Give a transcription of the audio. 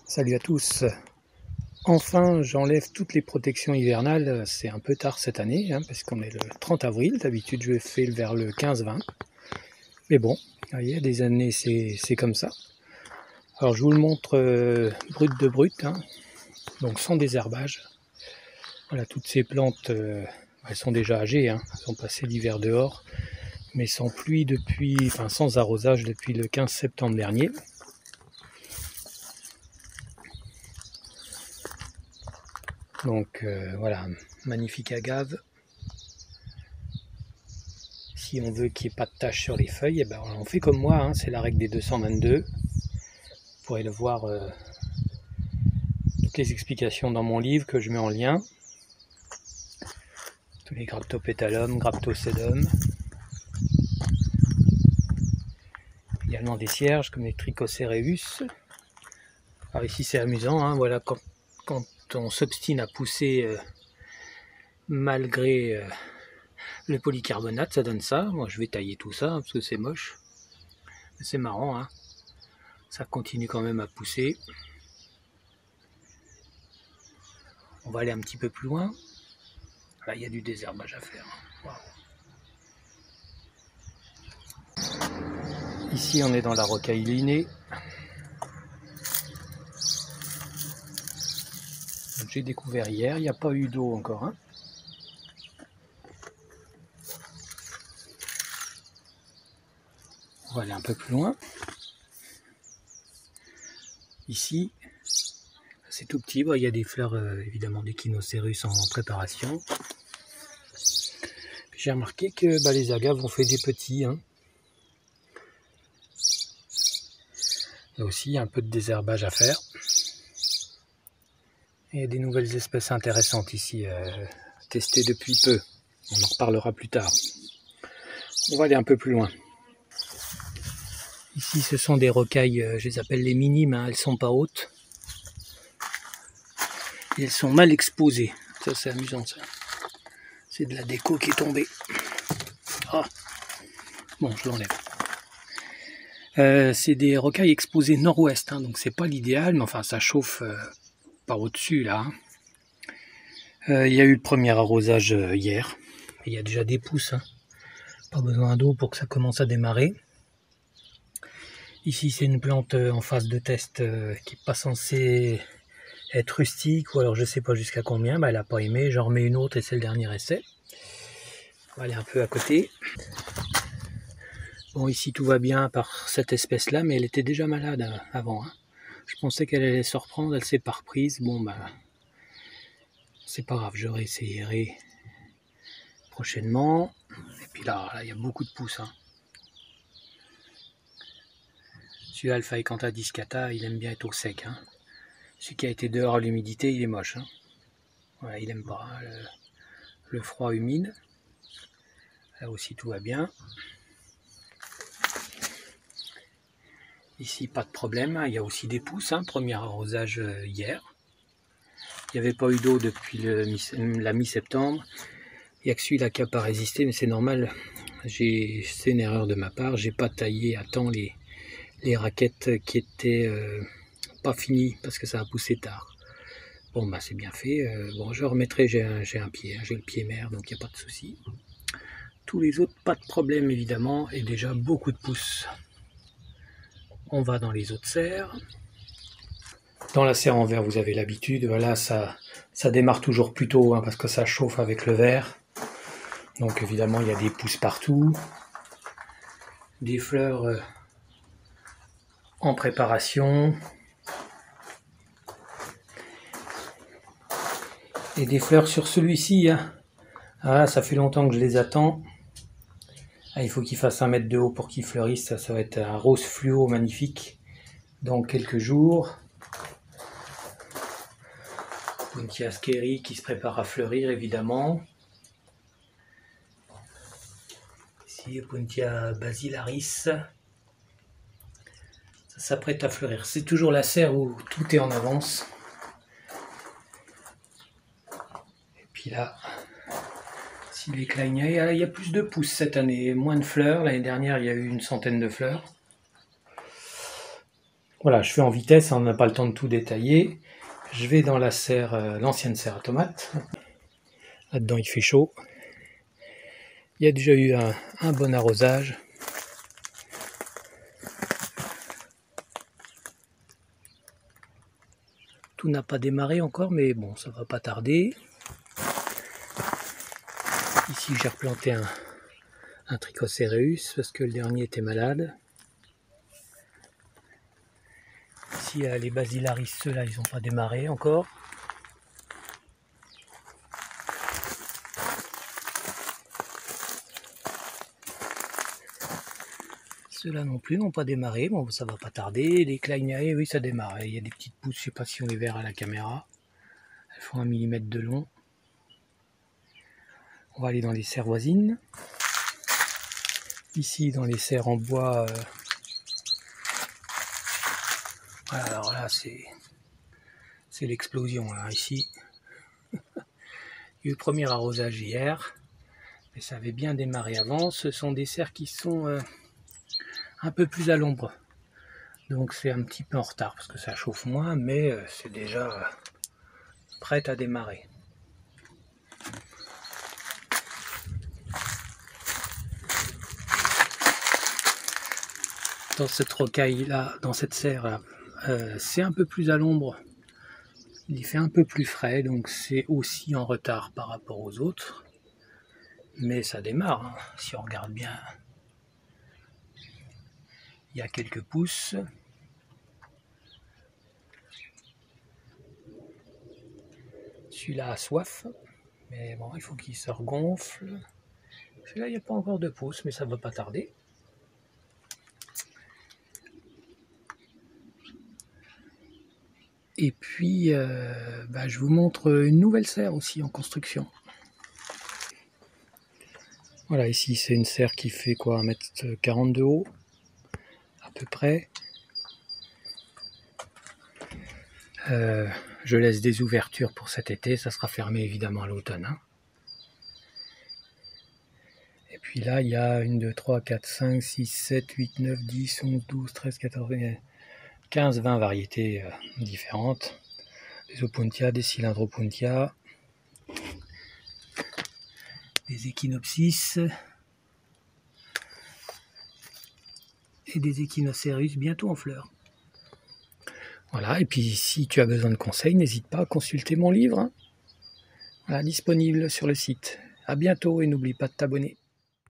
Salut à tous. Enfin, j'enlève toutes les protections hivernales. C'est un peu tard cette année, parce qu'on est le 30 avril. D'habitude, je fais vers le 15-20. Mais bon, il y a des années, c'est comme ça. Alors, je vous le montre brut de brut, donc sans désherbage. Voilà, toutes ces plantes, elles sont déjà âgées, elles ont passé l'hiver dehors, mais sans pluie sans arrosage depuis le 15 septembre dernier. Donc voilà, magnifique agave. Si on veut qu'il n'y ait pas de taches sur les feuilles, on fait comme moi, c'est la règle des 222. Vous pourrez le voir, toutes les explications dans mon livre que je mets en lien. Tous les Graptopétalum, Graptosedum. Également des cierges comme les Trichocereus. Alors ici c'est amusant, voilà, quand on s'obstine à pousser malgré le polycarbonate, ça donne ça. Moi je vais tailler tout ça parce que c'est moche. Mais c'est marrant, ça continue quand même à pousser. On va aller un petit peu plus loin. Là, il y a du désherbage à faire. Wow. Ici, on est dans la rocaille linée. J'ai découvert hier, il n'y a pas eu d'eau encore. On va aller un peu plus loin. Ici, c'est tout petit. Il y a des fleurs, évidemment, d'Echinocereus en préparation. J'ai remarqué que les agaves ont fait des petits. Là aussi, il y a un peu de désherbage à faire. Et il y a des nouvelles espèces intéressantes ici, testées depuis peu. On en reparlera plus tard. On va aller un peu plus loin. Ici, ce sont des rocailles, je les appelle les minimes, elles sont pas hautes. Et elles sont mal exposées. Ça, c'est amusant, ça. C'est de la déco qui est tombée. Ah. Bon, je l'enlève. C'est des rocailles exposées nord-ouest, donc c'est pas l'idéal, mais enfin, ça chauffe par au-dessus, là. Il y a eu le premier arrosage hier. Il y a déjà des pousses. Pas besoin d'eau pour que ça commence à démarrer. Ici, c'est une plante en phase de test qui n'est pas censée être rustique, ou alors je sais pas jusqu'à combien. Elle n'a pas aimé. J'en remets une autre et c'est le dernier essai. On va aller un peu à côté. Bon, ici tout va bien par cette espèce-là, mais elle était déjà malade avant. Je pensais qu'elle allait se reprendre, elle s'est pas reprise. Bon, c'est pas grave, je réessayerai prochainement. Et puis là, il y a beaucoup de pousses. Celui Alpha Ecanta discata, il aime bien être au sec. Celui qui a été dehors à l'humidité, il est moche. Voilà, il aime pas le froid humide. Là aussi, tout va bien. Ici, pas de problème. Il y a aussi des pousses. Premier arrosage hier. Il n'y avait pas eu d'eau depuis la mi-septembre. Il n'y a que celui-là qui n'a pas résisté, mais c'est normal. C'est une erreur de ma part. J'ai pas taillé à temps les raquettes qui étaient pas finies parce que ça a poussé tard. Bon, c'est bien fait. Bon, je remettrai, j'ai un pied, j'ai le pied mère, donc il n'y a pas de souci. Tous les autres, pas de problème évidemment, et déjà beaucoup de pousses. On va dans les autres serres. Dans la serre en verre, vous avez l'habitude, voilà, ça démarre toujours plus tôt, parce que ça chauffe avec le verre. Donc évidemment, il y a des pousses partout. Des fleurs en préparation. Et des fleurs sur celui-ci. Ah, ça fait longtemps que je les attends. Il faut qu'il fasse 1 mètre de haut pour qu'il fleurisse. Ça va être un rose fluo magnifique dans quelques jours. Puntia Skeri qui se prépare à fleurir évidemment. Ici Puntia basilaris. Ça s'apprête à fleurir. C'est toujours la serre où tout est en avance. Et puis là, si les Kleinia, il y a plus de pousses cette année, moins de fleurs. L'année dernière, il y a eu une centaine de fleurs. Voilà, je fais en vitesse, on n'a pas le temps de tout détailler. Je vais dans la serre, l'ancienne serre à tomates. Là-dedans, il fait chaud. Il y a déjà eu un bon arrosage. Tout n'a pas démarré encore, mais bon, ça va pas tarder. Ici, j'ai replanté un Trichocéreus parce que le dernier était malade. Ici, les basilaris, ceux-là, ils n'ont pas démarré encore. Ceux-là non plus n'ont pas démarré. Bon, ça va pas tarder. Les Kleinae, oui, ça démarre. Il y a des petites pousses, je sais pas si on les verra à la caméra. Elles font 1 mm de long. On va aller dans les serres voisines. Ici, dans les serres en bois, voilà, alors là, c'est l'explosion, là, ici. Il y a eu le premier arrosage hier, mais ça avait bien démarré avant. Ce sont des serres qui sont un peu plus à l'ombre. Donc c'est un petit peu en retard, parce que ça chauffe moins, mais c'est déjà prêt à démarrer. Dans cette rocaille là, dans cette serre là, c'est un peu plus à l'ombre, il fait un peu plus frais, donc c'est aussi en retard par rapport aux autres, mais ça démarre, hein. Si on regarde bien, il y a quelques pousses. Celui-là a soif, mais bon, il faut qu'il se regonfle. Celui-là, il n'y a pas encore de pousses, mais ça ne va pas tarder. Et puis, je vous montre une nouvelle serre aussi en construction. Voilà, ici c'est une serre qui fait quoi, 1,40 m de haut, à peu près. Je laisse des ouvertures pour cet été, ça sera fermé évidemment à l'automne. Hein. Et puis là, il y a 1, 2, 3, 4, 5, 6, 7, 8, 9, 10, 11, 12, 13, 14, 15, 20 variétés différentes. Des Opuntia, des Cylindropuntia, des Echinopsis et des Echinocereus bientôt en fleurs. Voilà, et puis si tu as besoin de conseils, n'hésite pas à consulter mon livre. Hein. Voilà, disponible sur le site. À bientôt et n'oublie pas de t'abonner.